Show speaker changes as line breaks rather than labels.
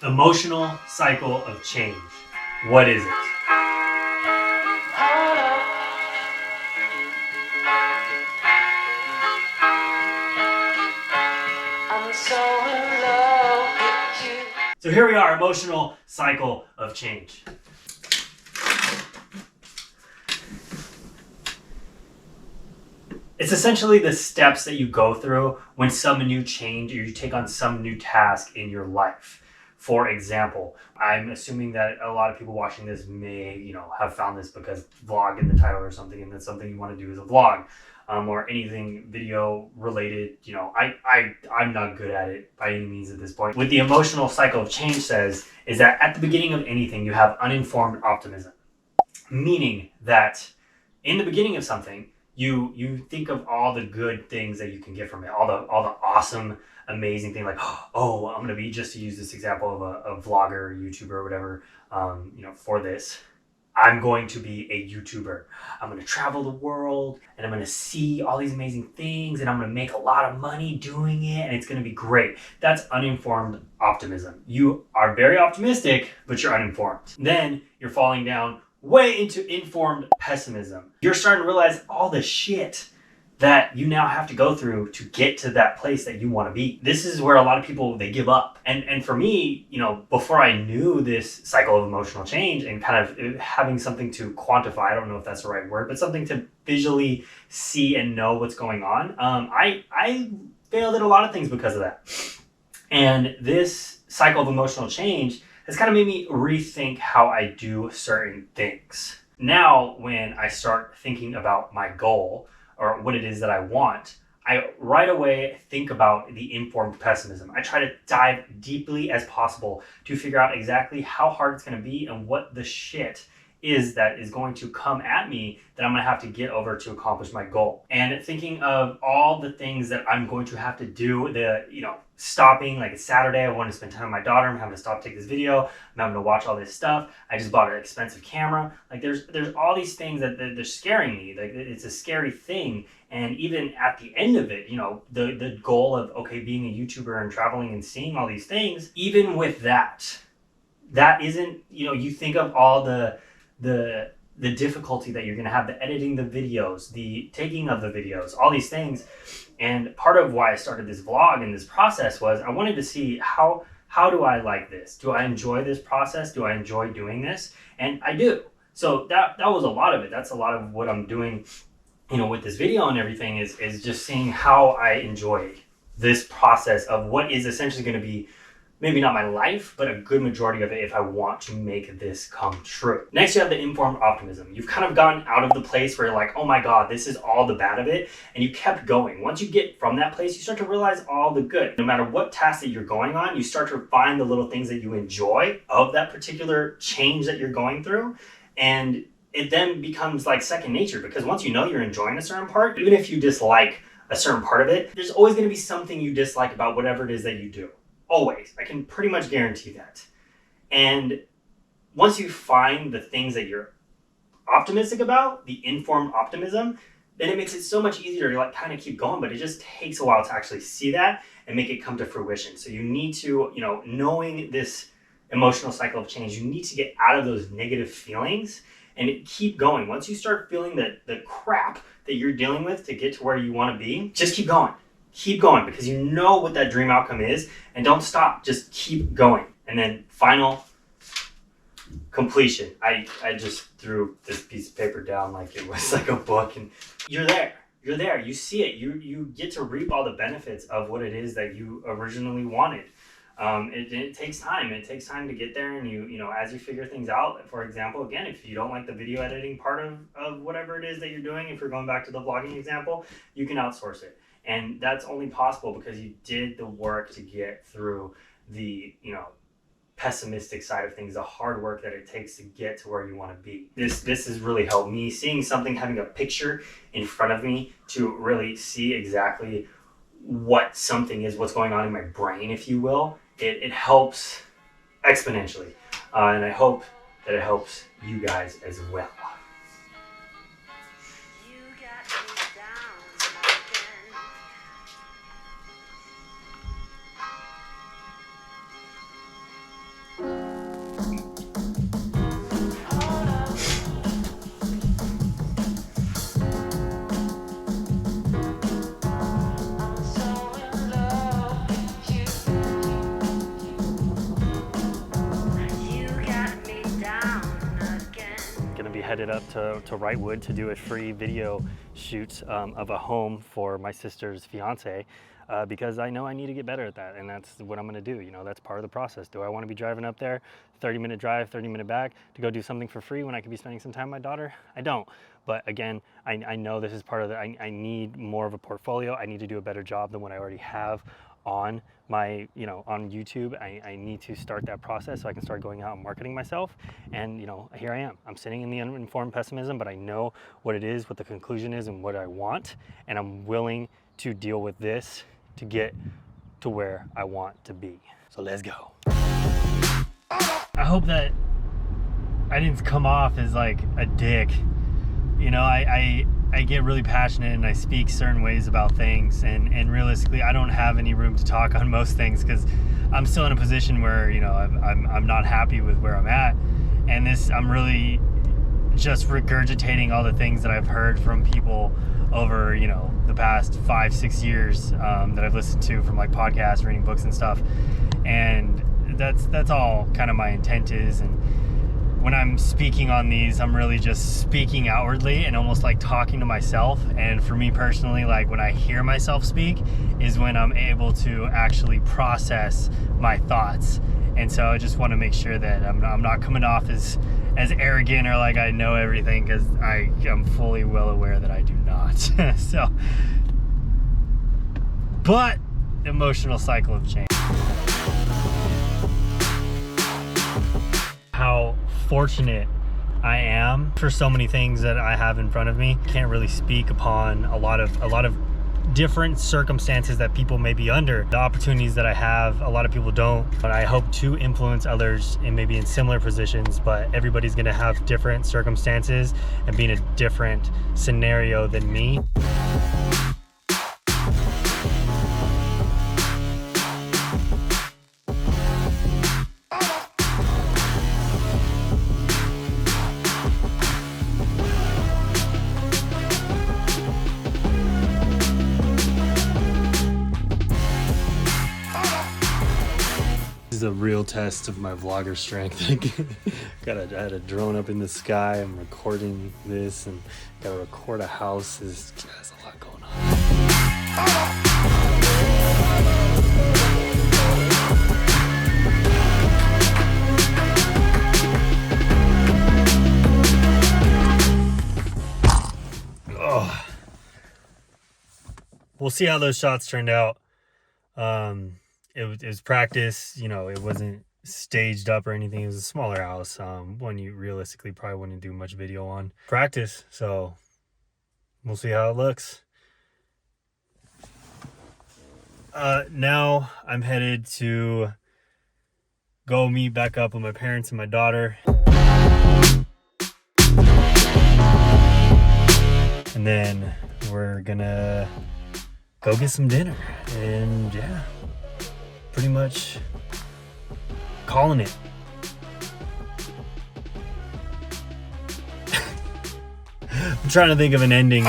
Emotional cycle of change. What is it? I'm so in love with you. So here we are, emotional cycle of change. It's essentially the steps that you go through when some new change or you take on some new task in your life. For example, I'm assuming that a lot of people watching this may, have found this because vlog in the title or something, and that's something you want to do as a vlog, or anything video related. I'm not good at it by any means at this point. What the emotional cycle of change says is that at the beginning of anything, you have uninformed optimism, meaning that in the beginning of something, you think of all the good things that you can get from it, all the awesome, amazing thing, like, oh, I'm gonna be, just to use this example of a vlogger, YouTuber, or whatever, for this, I'm going to be a YouTuber. I'm gonna travel the world and I'm gonna see all these amazing things and I'm gonna make a lot of money doing it and it's gonna be great. That's uninformed optimism. You are very optimistic, but you're uninformed. Then you're falling down way into informed pessimism. You're starting to realize all the shit that you now have to go through to get to that place that you want to be. This is where a lot of people, they give up. And for me, before I knew this cycle of emotional change and kind of having something to quantify, I don't know if that's the right word, but something to visually see and know what's going on, I failed at a lot of things because of that. And this cycle of emotional change has kind of made me rethink how I do certain things. Now, when I start thinking about my goal or what it is that I want, I right away think about the informed pessimism. I try to dive deeply as possible to figure out exactly how hard it's going to be and what the shit is that is going to come at me that I'm going to have to get over to accomplish my goal. And thinking of all the things that I'm going to have to do, stopping, like it's Saturday, I want to spend time with my daughter, I'm having to stop, take this video, I'm having to watch all this stuff, I just bought an expensive camera. Like there's all these things that they're scaring me. Like it's a scary thing. And even at the end of it, the goal of, okay, being a YouTuber and traveling and seeing all these things, even with that isn't, you think of all the difficulty that you're going to have, the editing the videos, the taking of the videos, all these things. And part of why I started this vlog and this process was I wanted to see how do I like this? Do I enjoy this process? Do I enjoy doing this? And I do. So that was a lot of it. That's a lot of what I'm doing, with this video and everything is just seeing how I enjoy this process of what is essentially going to be maybe not my life, but a good majority of it if I want to make this come true. Next, you have the informed optimism. You've kind of gotten out of the place where you're like, oh my God, this is all the bad of it. And you kept going. Once you get from that place, you start to realize all the good. No matter what task that you're going on, you start to find the little things that you enjoy of that particular change that you're going through. And it then becomes like second nature, because once you know you're enjoying a certain part, even if you dislike a certain part of it, there's always going to be something you dislike about whatever it is that you do. Always. I can pretty much guarantee that. And once you find the things that you're optimistic about, the informed optimism, then it makes it so much easier to kind of keep going, but it just takes a while to actually see that and make it come to fruition. So you need to, knowing this emotional cycle of change, you need to get out of those negative feelings and keep going. Once you start feeling the crap that you're dealing with to get to where you want to be, just keep going. Keep going, because you know what that dream outcome is, and don't stop. Just keep going. And then final completion. I just threw this piece of paper down like it was like a book, and you're there. You're there. You see it. You get to reap all the benefits of what it is that you originally wanted. It takes time. It takes time to get there, and as you figure things out. For example, again, if you don't like the video editing part of whatever it is that you're doing, if you're going back to the vlogging example, you can outsource it. And that's only possible because you did the work to get through the, pessimistic side of things, the hard work that it takes to get to where you want to be. This has really helped me, seeing something, having a picture in front of me to really see exactly what something is, what's going on in my brain, if you will. It helps exponentially. And I hope that it helps you guys as well. Headed up to Wrightwood to do a free video shoot of a home for my sister's fiance, because I know I need to get better at that, and that's what I'm going to do. You know, that's part of the process. Do I want to be driving up there 30-minute drive, 30-minute back to go do something for free when I could be spending some time with my daughter? I don't. But again, I know this is part of the, I need more of a portfolio. I need to do a better job than what I already have on my, on YouTube. I need to start that process so I can start going out and marketing myself. And, here I am. I'm sitting in the uninformed pessimism, but I know what it is, what the conclusion is, and what I want. And I'm willing to deal with this to get to where I want to be. So let's go. I hope that I didn't come off as like a dick. I get really passionate and I speak certain ways about things, and realistically I don't have any room to talk on most things because I'm still in a position where I'm not happy with where I'm at, and I'm really just regurgitating all the things that I've heard from people over the past 5-6 years that I've listened to from like podcasts, reading books and stuff, and that's all kind of my intent is. And when I'm speaking on these, I'm really just speaking outwardly and almost like talking to myself. And for me personally, like when I hear myself speak is when I'm able to actually process my thoughts. And so I just want to make sure that I'm not coming off as arrogant or like I know everything, because I am fully well aware that I do not. So, but emotional cycle of change. How fortunate I am for so many things that I have in front of me. Can't really speak upon a lot of different circumstances that people may be under. The opportunities that I have, a lot of people don't, but I hope to influence others in maybe in similar positions, but everybody's gonna have different circumstances and be in a different scenario than me. A real test of my vlogger strength. I had a drone up in the sky. I'm recording this and gotta record a house. There's a lot going on. Oh. We'll see how those shots turned out. It was practice, it wasn't staged up or anything. It was a smaller house, one you realistically probably wouldn't do much video on. Practice, so we'll see how it looks. Now I'm headed to go meet back up with my parents and my daughter. And then we're gonna go get some dinner, and yeah. Pretty much calling it. I'm trying to think of an ending.